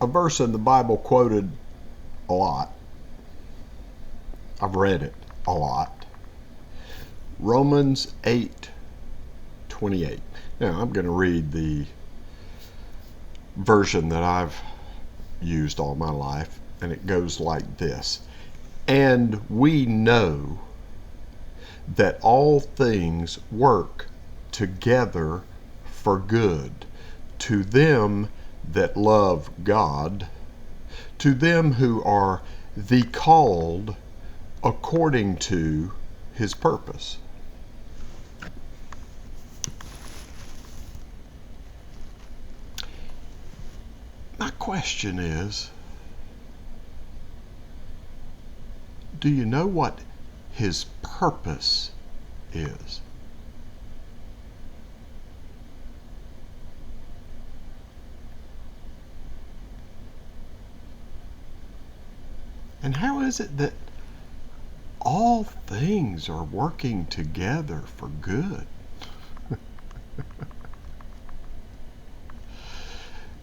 a verse in the Bible quoted a lot. I've read it a lot. Romans 8:28. Now I'm going to read the version that I've used all my life, and it goes like this. And we know that all things work together for good to them that love God, to them who are the called according to his purpose. My question is, do you know what his purpose is? And how is it that all things are working together for good?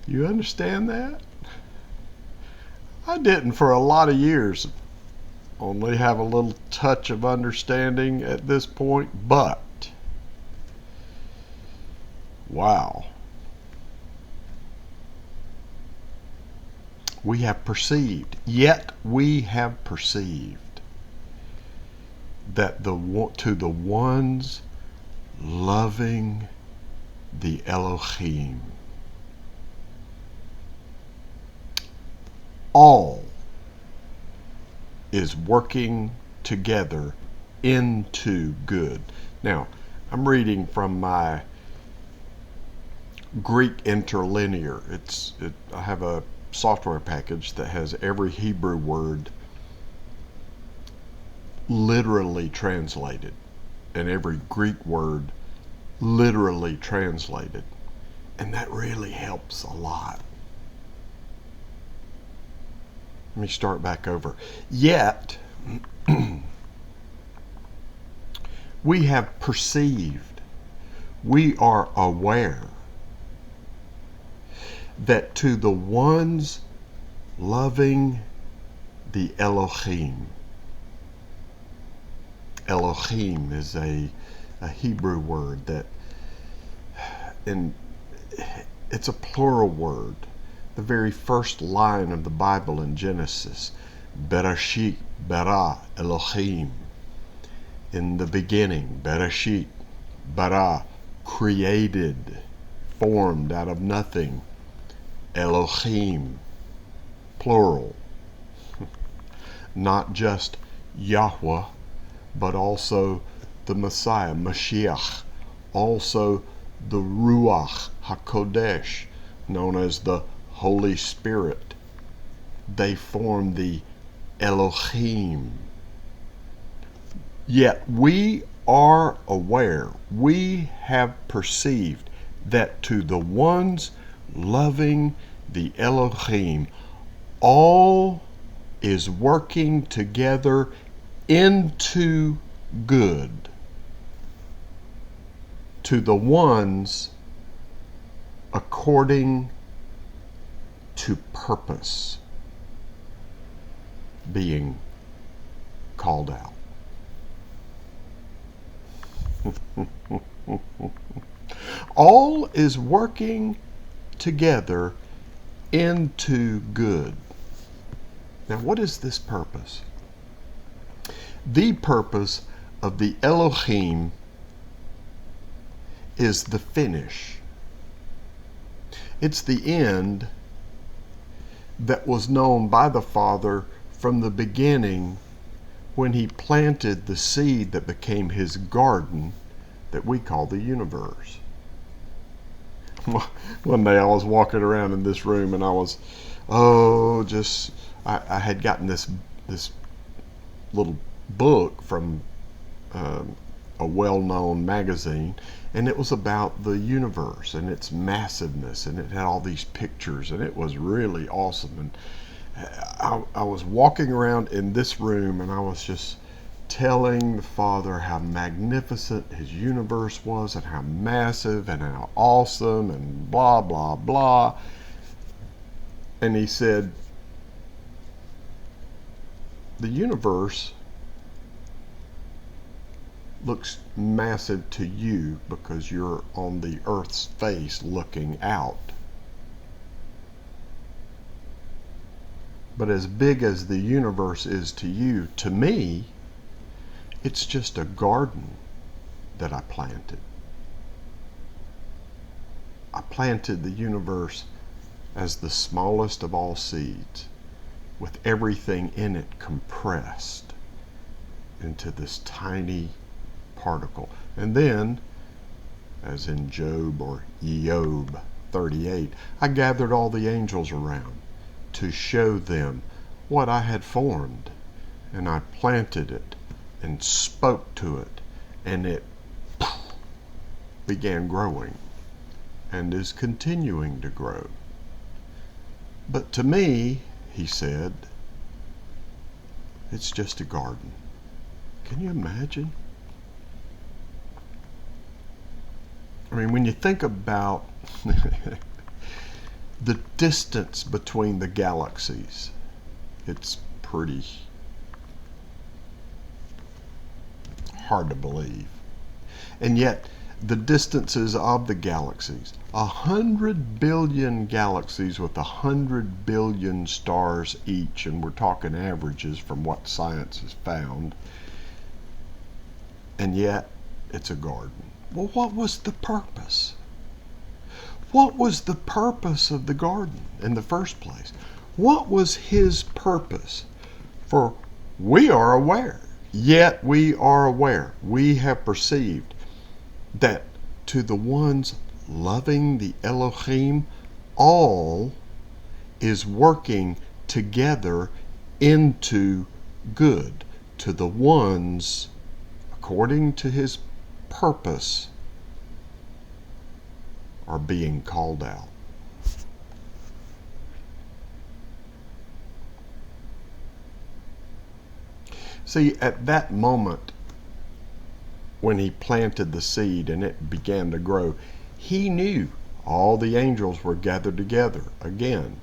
You understand that? I didn't for a lot of years. Only have a little touch of understanding at this point, but wow. We have perceived, yet we have perceived that to the ones loving the Elohim, all is working together into good. Now, I'm reading from my Greek interlinear. I have a software package that has every Hebrew word literally translated and every Greek word literally translated. And that really helps a lot. Let me start back over. Yet, we have perceived, we are aware that to the ones loving the Elohim, Elohim is a Hebrew word it's a plural word. The very first line of the Bible in Genesis, Bereshit, bara, Elohim. In the beginning, Bereshit, bara, created, formed out of nothing. Elohim, plural. Not just Yahweh, but also the Messiah, Mashiach. Also the Ruach HaKodesh, known as the Holy Spirit. They form the Elohim. Yet we are aware, we have perceived that to the ones loving the Elohim, all is working together into good. To the ones according to purpose being called out. All is working together into good. Now, what is this purpose? The purpose of the Elohim is the finish. It's the end that was known by the Father from the beginning when he planted the seed that became his garden that we call the universe. One day I was walking around in this room and I had gotten this little book from a well-known magazine, and it was about the universe and its massiveness, and it had all these pictures, and it was really awesome. And I was walking around in this room and I was just telling the Father how magnificent his universe was and how massive and how awesome and blah blah blah. And he said, the universe looks massive to you because you're on the Earth's face looking out. But as big as the universe is to you, to me, it's just a garden that I planted. I planted the universe as the smallest of all seeds, with everything in it compressed into this tiny particle. And then, as in Job or Eob 38, I gathered all the angels around to show them what I had formed. And I planted it and spoke to it, and it began growing and is continuing to grow. But to me, he said, it's just a garden. Can you imagine? I mean, when you think about the distance between the galaxies, it's pretty hard to believe. And yet, the distances of the galaxies, 100 billion galaxies with 100 billion stars each, and we're talking averages from what science has found, and yet it's a garden. Well, what was the purpose? What was the purpose of the garden in the first place? What was his purpose? For we are aware, yet we are aware, we have perceived that to the ones loving the Elohim, all is working together into good. To the ones, according to his purpose, are being called out. See, at that moment, when he planted the seed and it began to grow, he knew all the angels were gathered together. Again,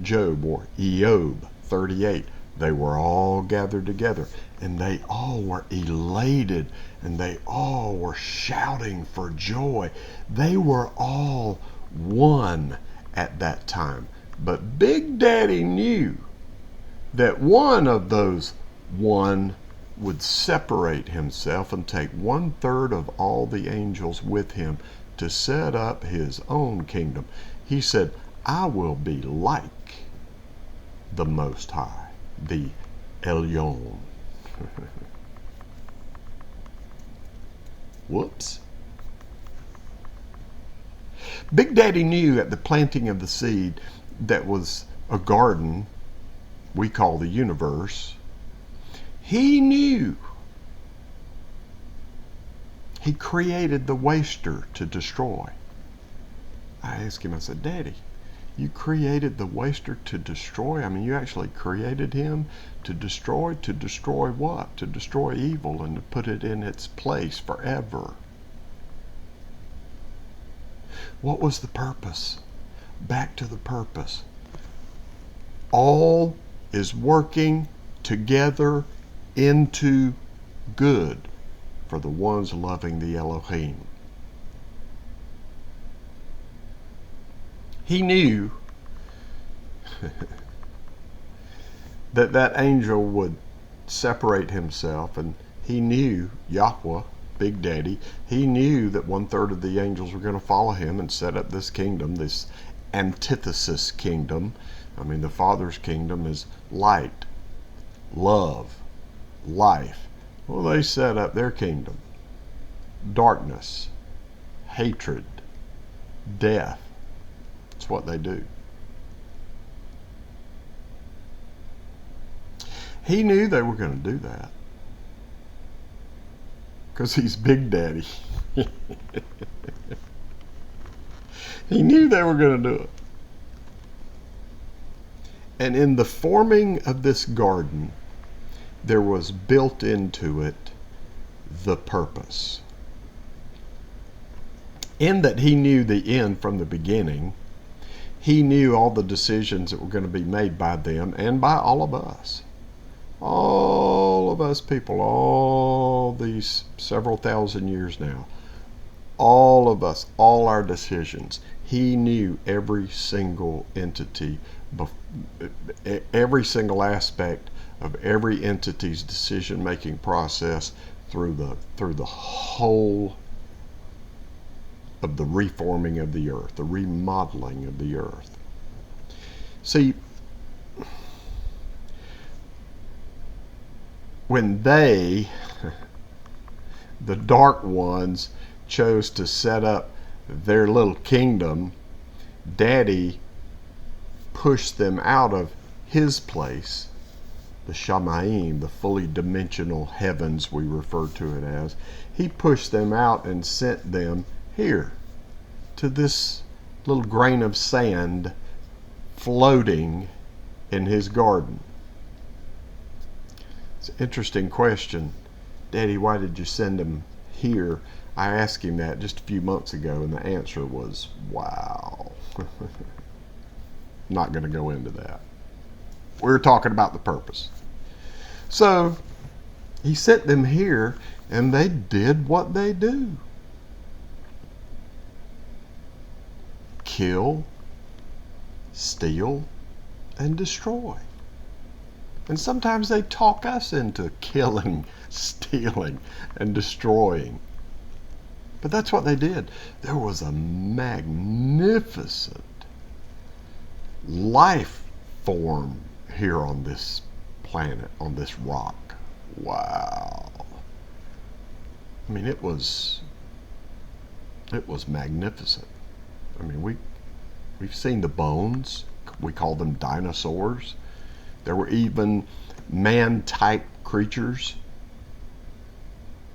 Job or Eob 38, they were all gathered together, and they all were elated, and they all were shouting for joy. They were all one at that time. But Big Daddy knew that one of those one would separate himself and take 1/3 of all the angels with him to set up his own kingdom. He said, I will be like the Most High, the Elyon. Whoops. Big Daddy knew at the planting of the seed that was a garden we call the universe. He knew. He created the waster to destroy. I asked him, I said, Daddy, you created the waster to destroy? I mean, you actually created him to destroy? To destroy what? To destroy evil and to put it in its place forever. What was the purpose? Back to the purpose. All is working together into good for the ones loving the Elohim. He knew that that angel would separate himself, and he knew Yahweh, Big Daddy, he knew that 1/3 of the angels were going to follow him and set up this kingdom, this antithesis kingdom. I mean, the Father's kingdom is light, love, life. Well, they set up their kingdom. Darkness, hatred, death. It's what they do. He knew they were going to do that because he's Big Daddy. He knew they were going to do it. And in the forming of this garden, there was built into it the purpose. In that he knew the end from the beginning, He knew all the decisions that were going to be made by them and by all of us. All of us people, all these several thousand years now, all of us, all our decisions. He knew every single entity, every single aspect of every entity's decision-making process through the whole of the reforming of the earth, the remodeling of the earth. See, when they, the dark ones, chose to set up their little kingdom, Daddy pushed them out of his place, the Shamayim, the fully dimensional heavens we refer to it as. He pushed them out and sent them here to this little grain of sand floating in his garden. It's an interesting question. Daddy, why did you send them here? I asked him that just a few months ago, and the answer was, wow. Not going to go into that. We're talking about the purpose. So he sent them here, and they did what they do. Kill, steal, and destroy. And sometimes they talk us into killing, stealing, and destroying. But that's what they did. There was a magnificent life form here on this planet, on this rock. Wow. I mean, it was magnificent. I mean, we've seen the bones. We call them dinosaurs. There were even man-type creatures.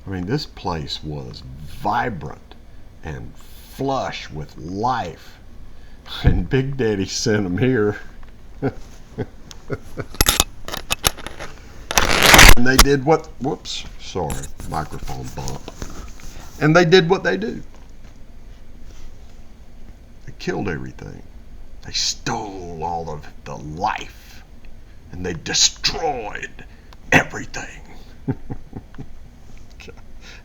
I mean, this place was vibrant and flush with life. And Big Daddy sent them here. And they did what, whoops, sorry, microphone bump. And they did what they do. They killed everything. They stole all of the life. And they destroyed everything.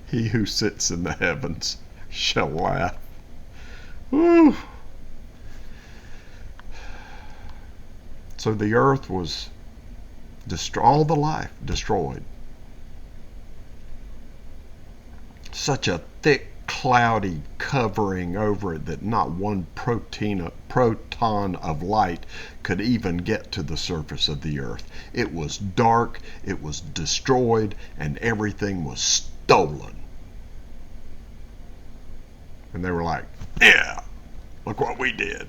He who sits in the heavens shall laugh. Woo. So the earth was all the life destroyed. Such a thick, cloudy covering over it that not one proton of light could even get to the surface of the earth. It was dark, it was destroyed, and everything was stolen. And they were like, yeah, look what we did.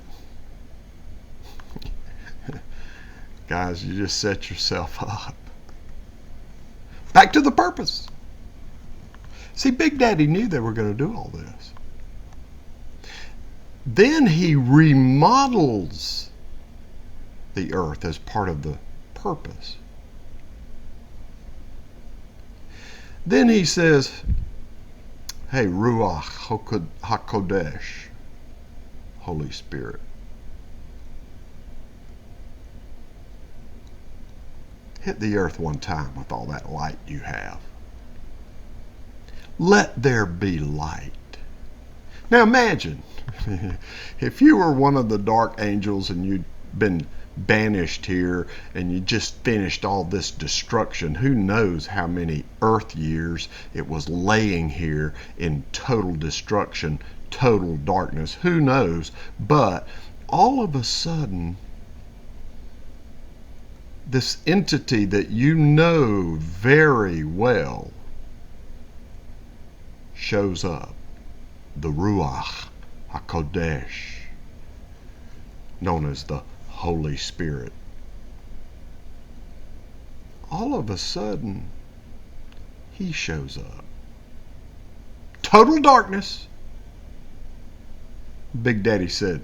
Guys, you just set yourself up. Back to the purpose. See, Big Daddy knew they were going to do all this. Then he remodels the earth as part of the purpose. Then he says, hey, Ruach HaKodesh, Holy Spirit. Hit the earth one time with all that light you have. Let there be light. Now imagine if you were one of the dark angels and you'd been banished here and you just finished all this destruction. Who knows how many earth years it was laying here in total destruction, total darkness. Who knows? But all of a sudden, this entity that you know very well shows up. The Ruach HaKodesh, known as the Holy Spirit. All of a sudden, he shows up. Total darkness. Big Daddy said,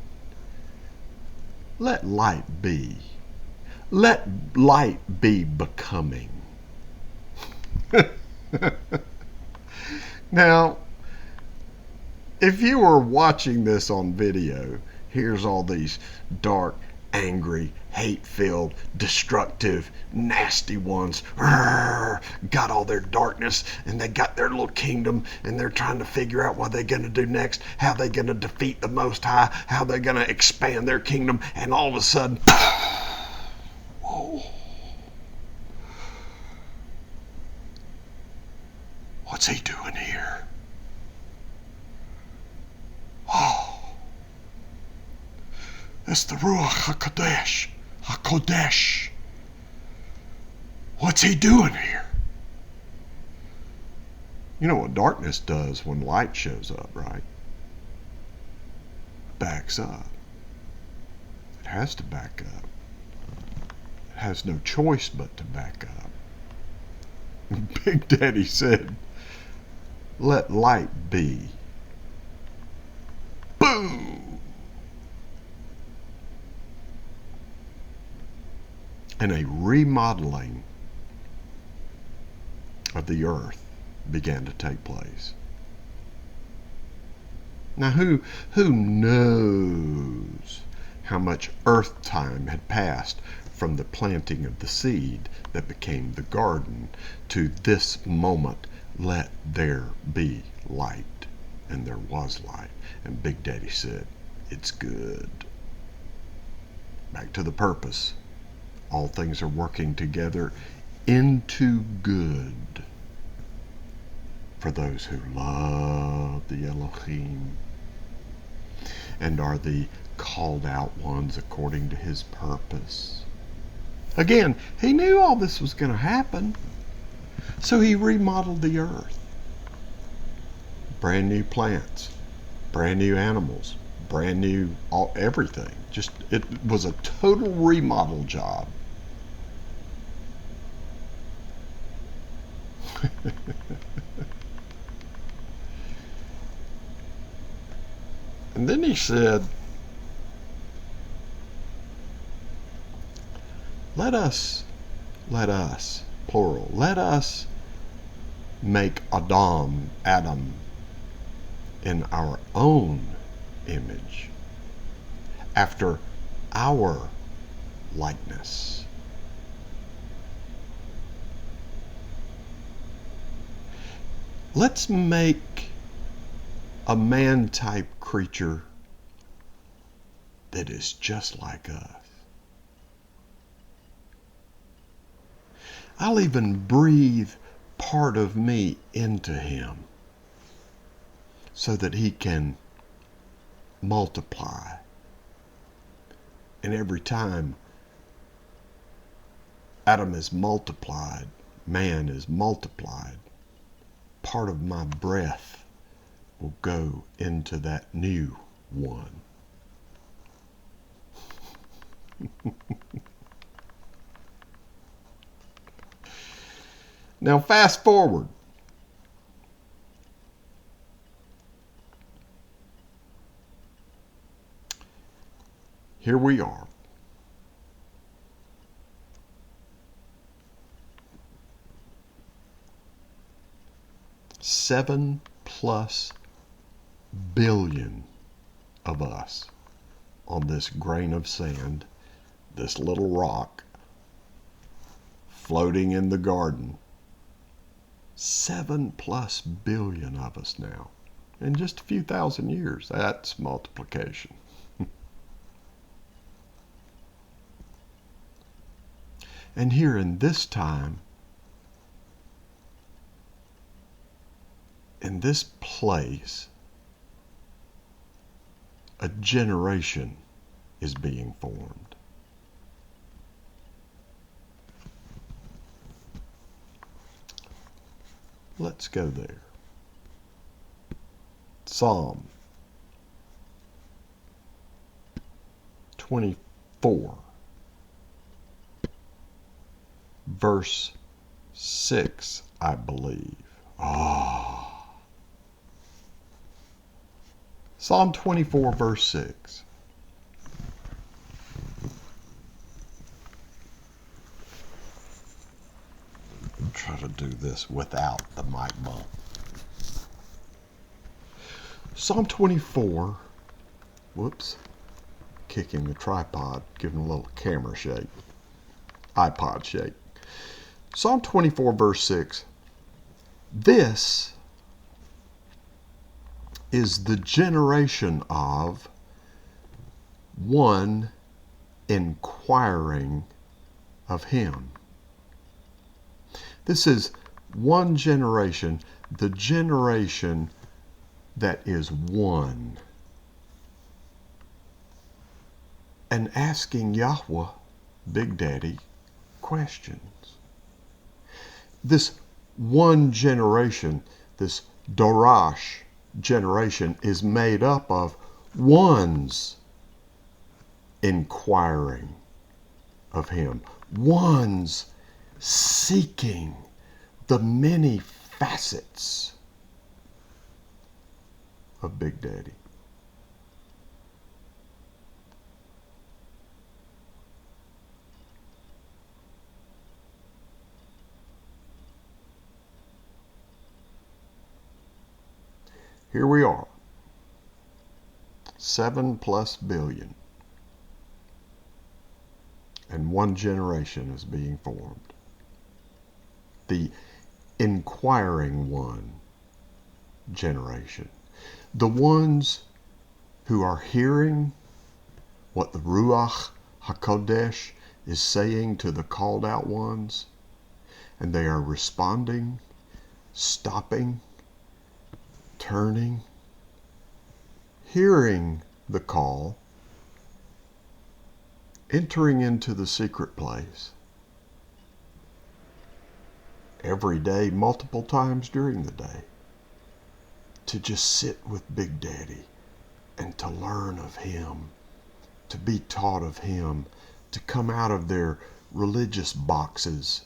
let light be. Let light be becoming. Now, if you were watching this on video, Here's all these dark, angry, hate-filled, destructive, nasty ones. Got all their darkness, and they got their little kingdom, and they're trying to figure out what they're going to do next, how they're going to defeat the Most High, how they're going to expand their kingdom, and all of a sudden, whoa. What's he doing here? Oh, it's the Ruach HaKodesh. HaKodesh. What's he doing here? You know what darkness does when light shows up, right? Backs up. It has to back up. It has no choice but to back up. Big Daddy said, let light be. Boom! And a remodeling of the earth began to take place. Now who knows how much earth time had passed from the planting of the seed that became the garden to this moment, let there be light. And there was light. And Big Daddy said, it's good. Back to the purpose. All things are working together into good for those who love the Elohim and are the called out ones according to his purpose. Again, he knew all this was going to happen, so he remodeled the earth. Brand new plants, brand new animals, brand new everything. Just, it was a total remodel job. And then he said, let us, plural, let us make Adam, in our own image, after our likeness. Let's make a man-type creature that is just like us. I'll even breathe part of me into him so that he can multiply. And every time Adam is multiplied, man is multiplied, part of my breath will go into that new one. Now fast forward. Here we are. $7+ billion of us on this grain of sand, this little rock floating in the garden. 7+ billion of us now. In just a few thousand years. That's multiplication. And here in this time, in this place, a generation is being formed. Let's go there. Psalm 24, verse 6, I believe. Psalm 24, verse 6. I'll try to do this without the mic bump. Psalm 24, kicking the tripod, giving a little camera shake, iPod shake. Psalm 24, verse 6. This is the generation of one inquiring of him. This is one generation, the generation that is one, and asking Yahweh, Big Daddy, questions. This one generation, this Dorash generation, is made up of ones inquiring of him, ones seeking the many facets of Big Daddy. Here we are, 7+ billion, and one generation is being formed. The inquiring one generation. The ones who are hearing what the Ruach HaKodesh is saying to the called out ones, and they are responding, stopping, turning, hearing the call, entering into the secret place every day, multiple times during the day, to just sit with Big Daddy and to learn of him, to be taught of him, to come out of their religious boxes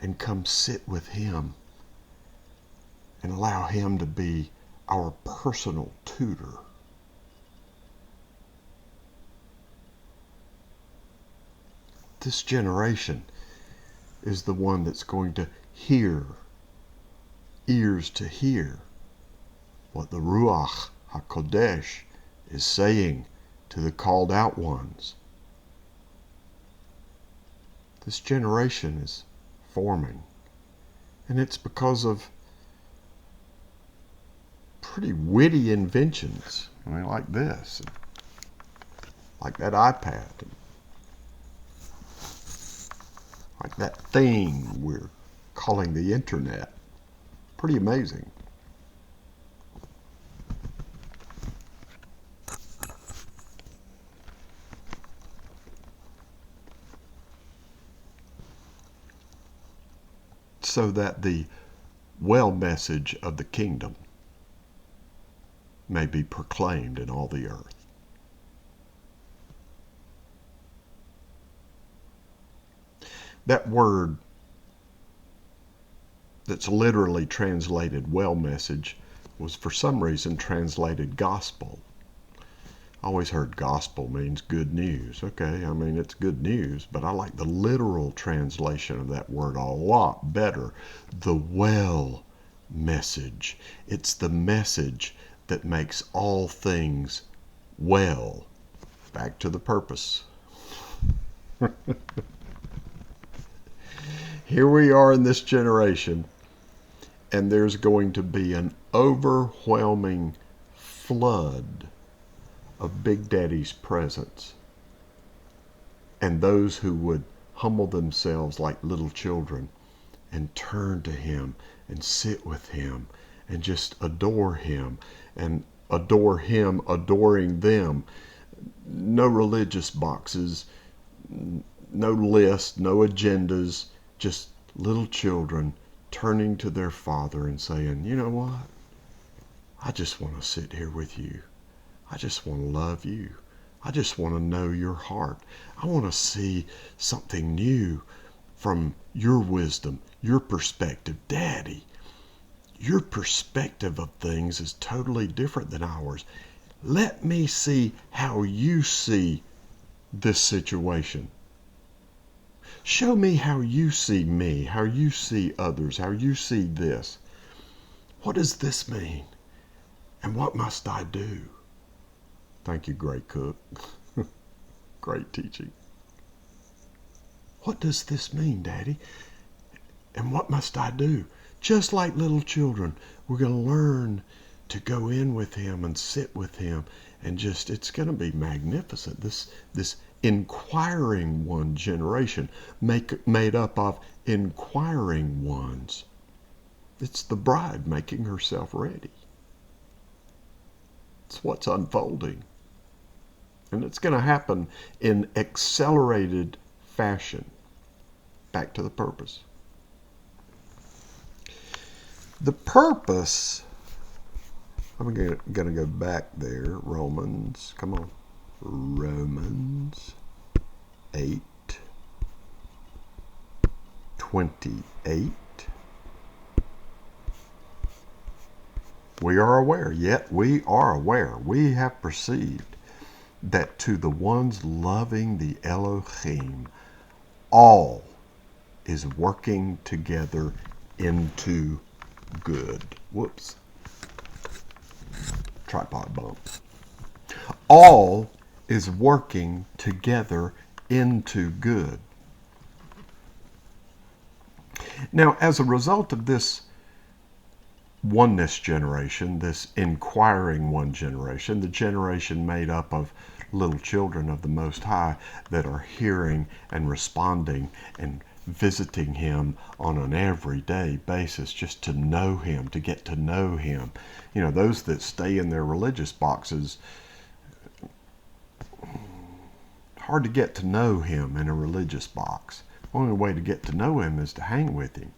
and come sit with him and allow him to be our personal tutor. This generation is the one that's going to hear, ears to hear what the Ruach HaKodesh is saying to the called out ones. This generation is forming, and it's because of pretty witty inventions. I mean, like this, like that iPad, like that thing we're calling the internet. Pretty amazing. So that the well message of the kingdom may be proclaimed in all the earth. That word that's literally translated well message was for some reason translated gospel. I always heard gospel means good news. Okay, I mean, it's good news, but I like the literal translation of that word a lot better. The well message. It's the message that makes all things well. Back to the purpose. Here we are in this generation, and there's going to be an overwhelming flood of Big Daddy's presence, and those who would humble themselves like little children and turn to him and sit with him and just adore him and adore him adoring them. No religious boxes, no list, no agendas, just little children turning to their father and saying, you know what? I just want to sit here with you. I just want to love you. I just want to know your heart. I want to see something new from your wisdom, your perspective. Daddy, your perspective of things is totally different than ours. Let me see how you see this situation. Show me how you see me, how you see others, how you see this. What does this mean? And what must I do? Thank you, Great Cook. Great teaching. What does this mean, Daddy? And what must I do? Just like little children, we're going to learn to go in with him and sit with him, and just, it's going to be magnificent. This inquiring one generation made up of inquiring ones. It's the bride making herself ready. It's what's unfolding. And it's going to happen in accelerated fashion. Back to the purpose. The purpose, I'm going to go back there. Romans, come on. Romans 8:28. We are aware, yet we are aware, we have perceived that to the ones loving the Elohim, all is working together into good. Whoops. Tripod bump. All is working together into good. Now, as a result of this oneness generation, this inquiring one generation, the generation made up of little children of the Most High that are hearing and responding and visiting him on an everyday basis, just to know him, to get to know him. You know, those that stay in their religious boxes, hard to get to know him in a religious box. Only way to get to know him is to hang with him.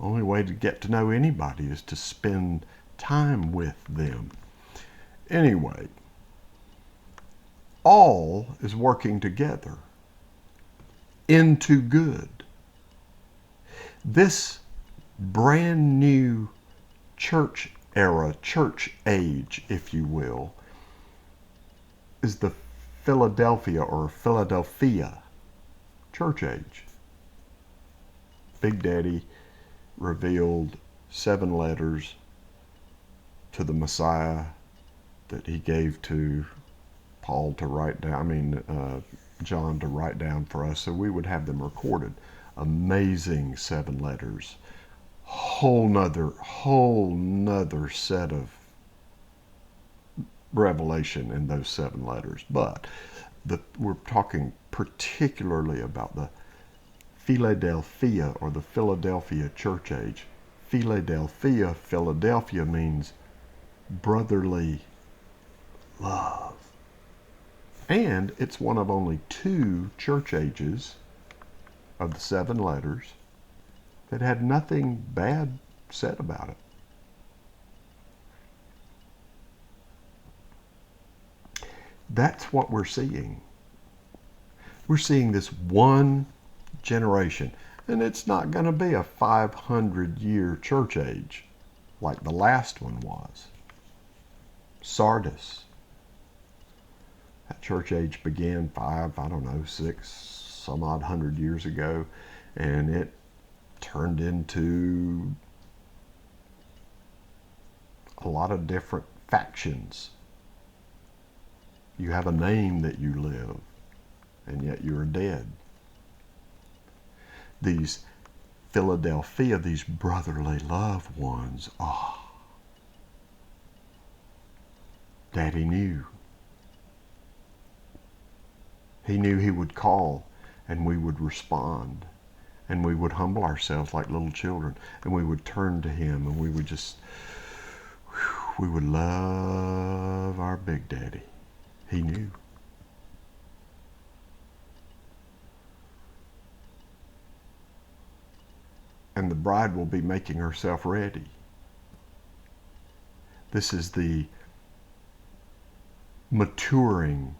Only way to get to know anybody is to spend time with them. Anyway, all is working together into good. This brand new church era, church age, if you will, is the Philadelphia church age. Big Daddy revealed 7 letters to the Messiah that he gave to Paul to write down, John to write down for us, so we would have them recorded. Amazing 7 letters. Whole nother set of revelation in those 7 letters. But we're talking particularly about the Philadelphia, or the Philadelphia church age. Philadelphia means brotherly love. And it's one of only 2 church ages of the 7 letters that had nothing bad said about it. That's what we're seeing. We're seeing this one generation, and it's not going to be a 500-year church age like the last one was. Sardis. That church age began 6 some odd hundred years ago, and it turned into a lot of different factions. You have a name that you live, and yet you're dead. These Philadelphia, these brotherly loved ones, Daddy knew. He knew he would call, and we would respond, and we would humble ourselves like little children, and we would turn to him, and we would love our Big Daddy. He knew. And the bride will be making herself ready. This is the maturing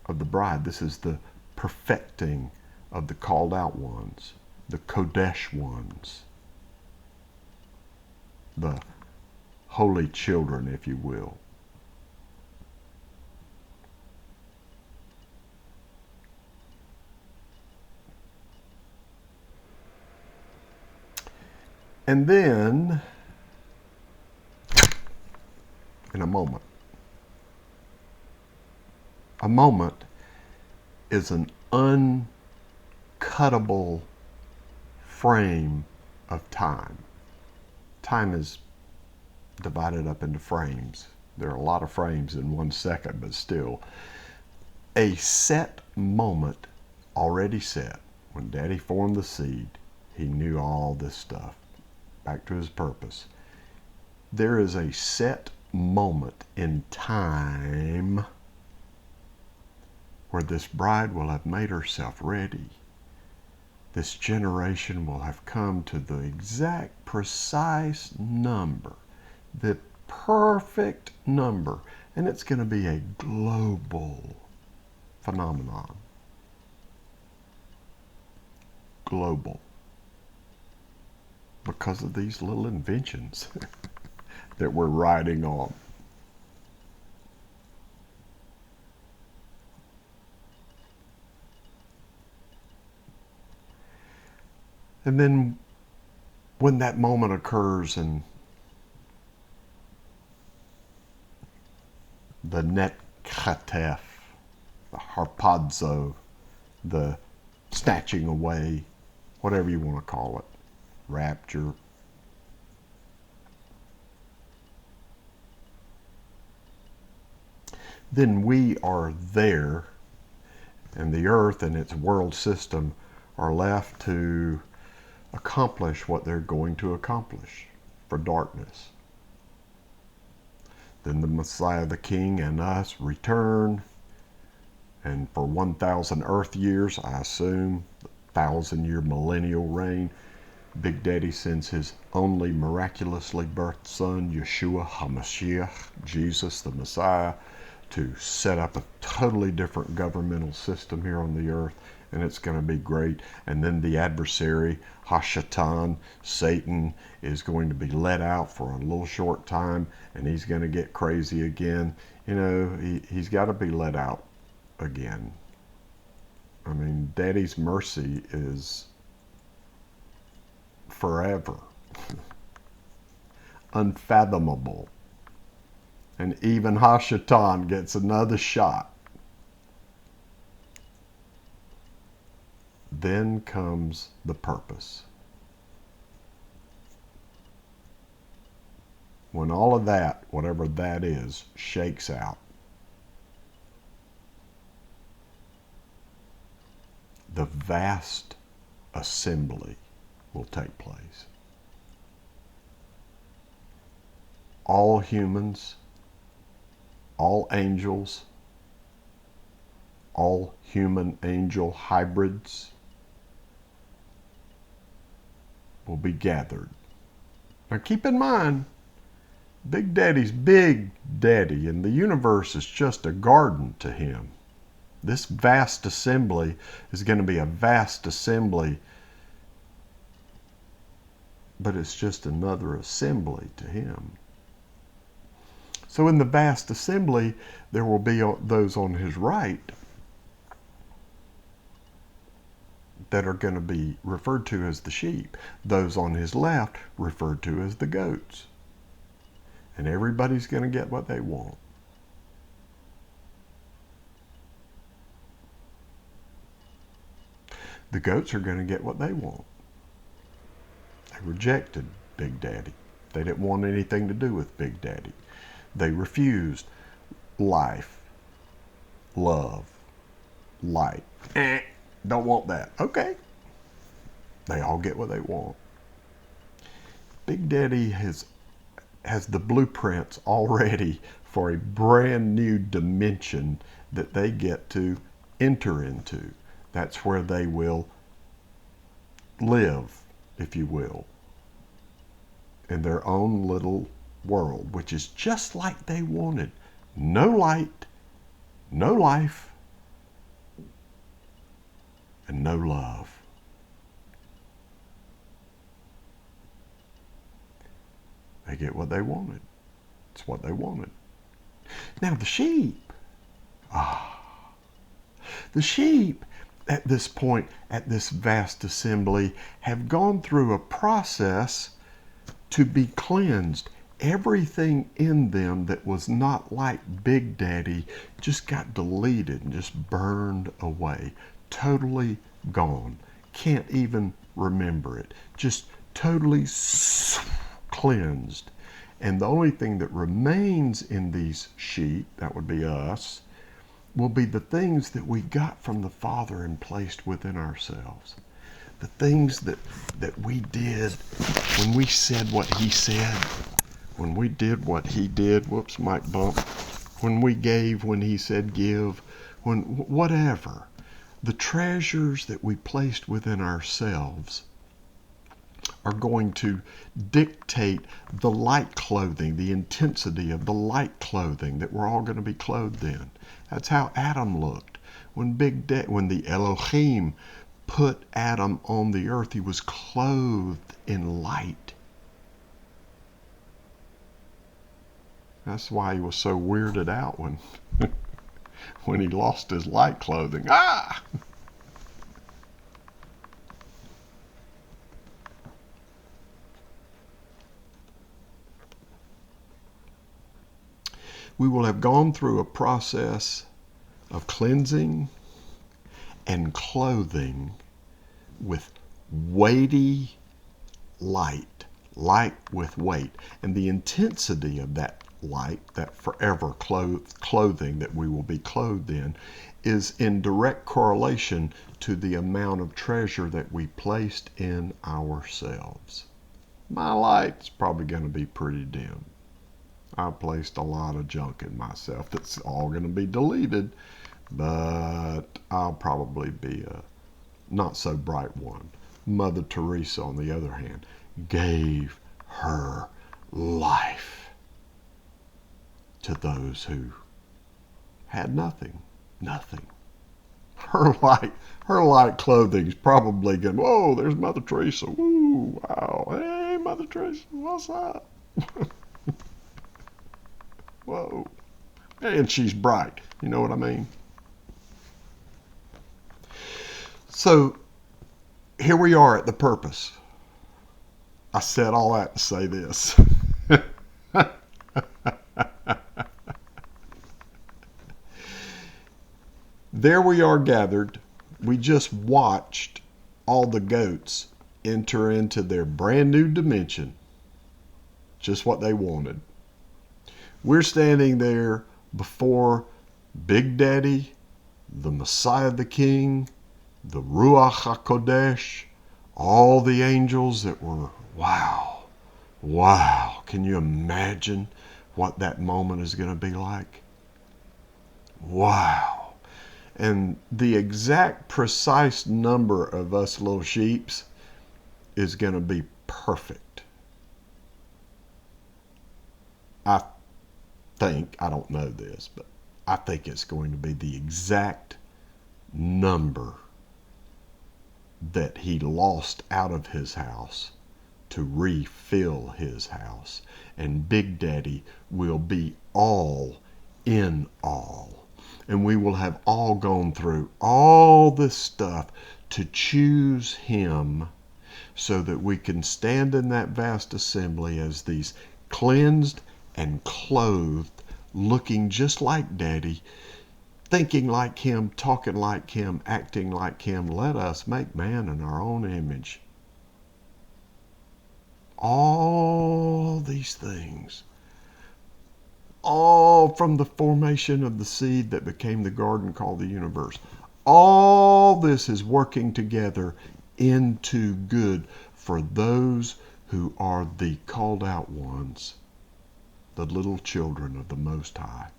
of the bride. This is the perfecting of the called out ones, the Kodesh ones, the holy children, if you will. And then, in a moment is an uncuttable frame of time. Time is divided up into frames. There are a lot of frames in 1 second, but still. A set moment already set. When Daddy formed the seed, he knew all this stuff. Back to his purpose. There is a set moment in time where this bride will have made herself ready. This generation will have come to the exact precise number, the perfect number, and it's going to be a global phenomenon. Global. Because of these little inventions that we're riding on. And then when that moment occurs and the netkatef, the harpazo, the snatching away, whatever you want to call it, rapture, then we are there, and the earth and its world system are left to accomplish what they're going to accomplish for darkness. Then the Messiah, the King, and us return, and for 1,000 earth years, I assume, 1,000-year millennial reign, Big Daddy sends his only miraculously birthed son, Yeshua HaMashiach, Jesus the Messiah, to set up a totally different governmental system here on the earth, and it's going to be great. And then the adversary, Hashatan, Satan, is going to be let out for a little short time, and he's going to get crazy again. You know, he's got to be let out again. I mean, Daddy's mercy is forever. Unfathomable. And even Hashatan gets another shot. Then comes the purpose. When all of that, whatever that is, shakes out, the vast assembly will take place. All humans, all angels, all human-angel hybrids will be gathered. Now keep in mind, Big Daddy's Big Daddy, and the universe is just a garden to him. This vast assembly is going to be a vast assembly, but it's just another assembly to him. So in the vast assembly, there will be those on his right that are going to be referred to as the sheep. Those on his left referred to as the goats. And everybody's going to get what they want. The goats are going to get what they want. They rejected Big Daddy. They didn't want anything to do with Big Daddy. They refused life, love, light. Don't want that. Okay. They all get what they want. Big Daddy has the blueprints already for a brand new dimension that they get to enter into. That's where they will live, if you will, in their own little world, which is just like they wanted. No light, no life, and no love. They get what they wanted. It's what they wanted. Now the sheep. The sheep at this point, at this vast assembly, have gone through a process to be cleansed everything in them that was not like Big Daddy just got deleted and just burned away. Totally gone. Can't even remember it. Just totally cleansed. And the only thing that remains in these sheep, that would be us, will be the things that we got from the Father and placed within ourselves. The things that we did when we said what He said, when we did what He did, whoops, mic bump, when we gave when He said give, when whatever, the treasures that we placed within ourselves are going to dictate the light clothing, the intensity of the light clothing that we're all going to be clothed in. That's how Adam looked. When the Elohim put Adam on the earth, he was clothed in light. That's why he was so weirded out when when he lost his light clothing. Ah! We will have gone through a process of cleansing and clothing with weighty light with weight. And the intensity of that light, that forever clothing that we will be clothed in, is in direct correlation to the amount of treasure that we placed in ourselves. My light's probably going to be pretty dim. I placed a lot of junk in myself that's all going to be deleted, but I'll probably be a not so bright one. Mother Teresa, on the other hand, gave her life to those who had nothing. Her light clothing's probably good. Whoa, there's Mother Teresa. Woo, wow. Hey, Mother Teresa, what's up? Whoa. And she's bright. You know what I mean? So here we are at the purpose. I said all that to say this. There we are gathered. We just watched all the goats enter into their brand new dimension. Just what they wanted. We're standing there before Big Daddy, the Messiah the King, the Ruach HaKodesh, all the angels that were, wow. Can you imagine what that moment is going to be like? Wow. And the exact precise number of us little sheeps is going to be perfect. I don't know this, but I think it's going to be the exact number that he lost out of his house to refill his house. And Big Daddy will be all in all. And we will have all gone through all this stuff to choose him so that we can stand in that vast assembly as these cleansed and clothed, looking just like Daddy, thinking like him, talking like him, acting like him. Let us make man in our own image. All these things, all from the formation of the seed that became the garden called the universe. All this is working together into good for those who are the called out ones, the little children of the Most High,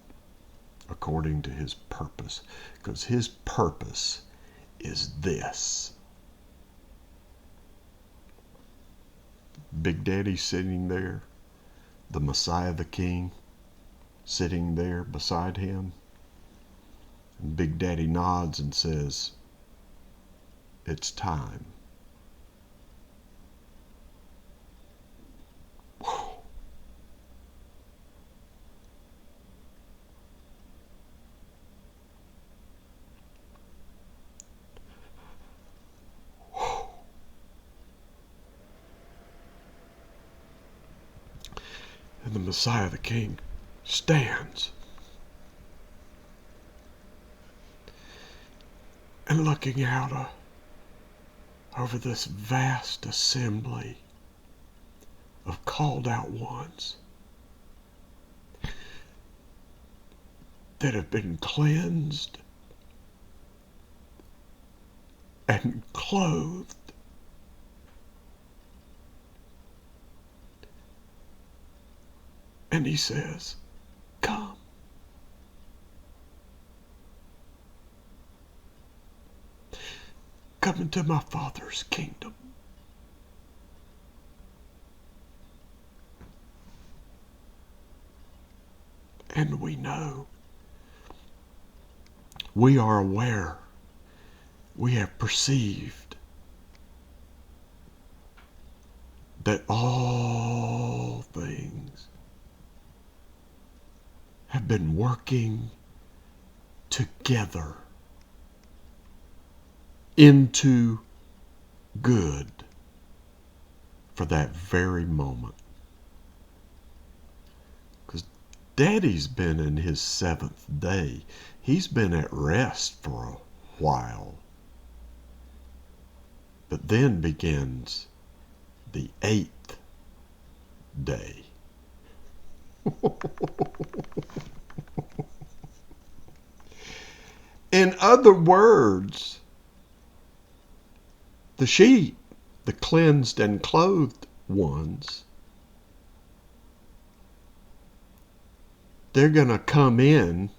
according to his purpose. Because his purpose is this. Big Daddy sitting there, the Messiah the King sitting there beside him. And Big Daddy nods and says, "It's time." And the Messiah the King stands and looking out over this vast assembly of called out ones that have been cleansed and clothed and he says, come. Come into my Father's kingdom. And we know, we are aware, we have perceived that all things have been working together into good for that very moment. Because Daddy's been in his 7th day. He's been at rest for a while. But then begins the 8th day. In other words, the sheep, the cleansed and clothed ones, they're going to come in,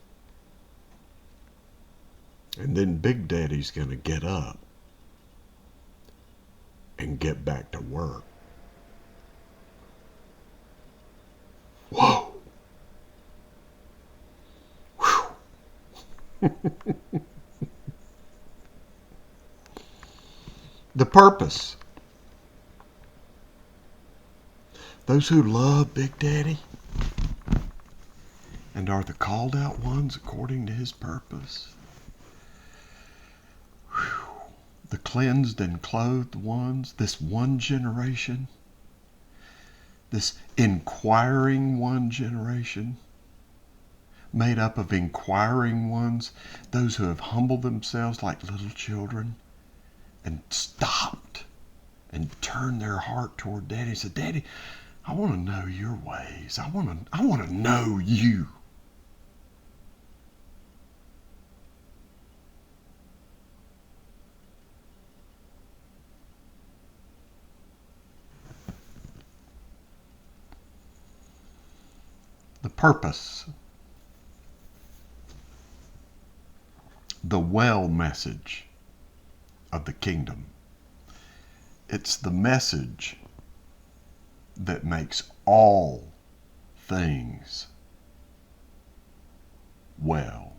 and then Big Daddy's going to get up and get back to work. Whoa. The purpose. Those who love Big Daddy and are the called out ones according to his purpose. The cleansed and clothed ones, this one generation, this inquiring one generation, made up of inquiring ones, those who have humbled themselves like little children and stopped and turned their heart toward Daddy and said, Daddy, I want to know your ways. I want to know you. The purpose, the well message of the kingdom. It's the message that makes all things well.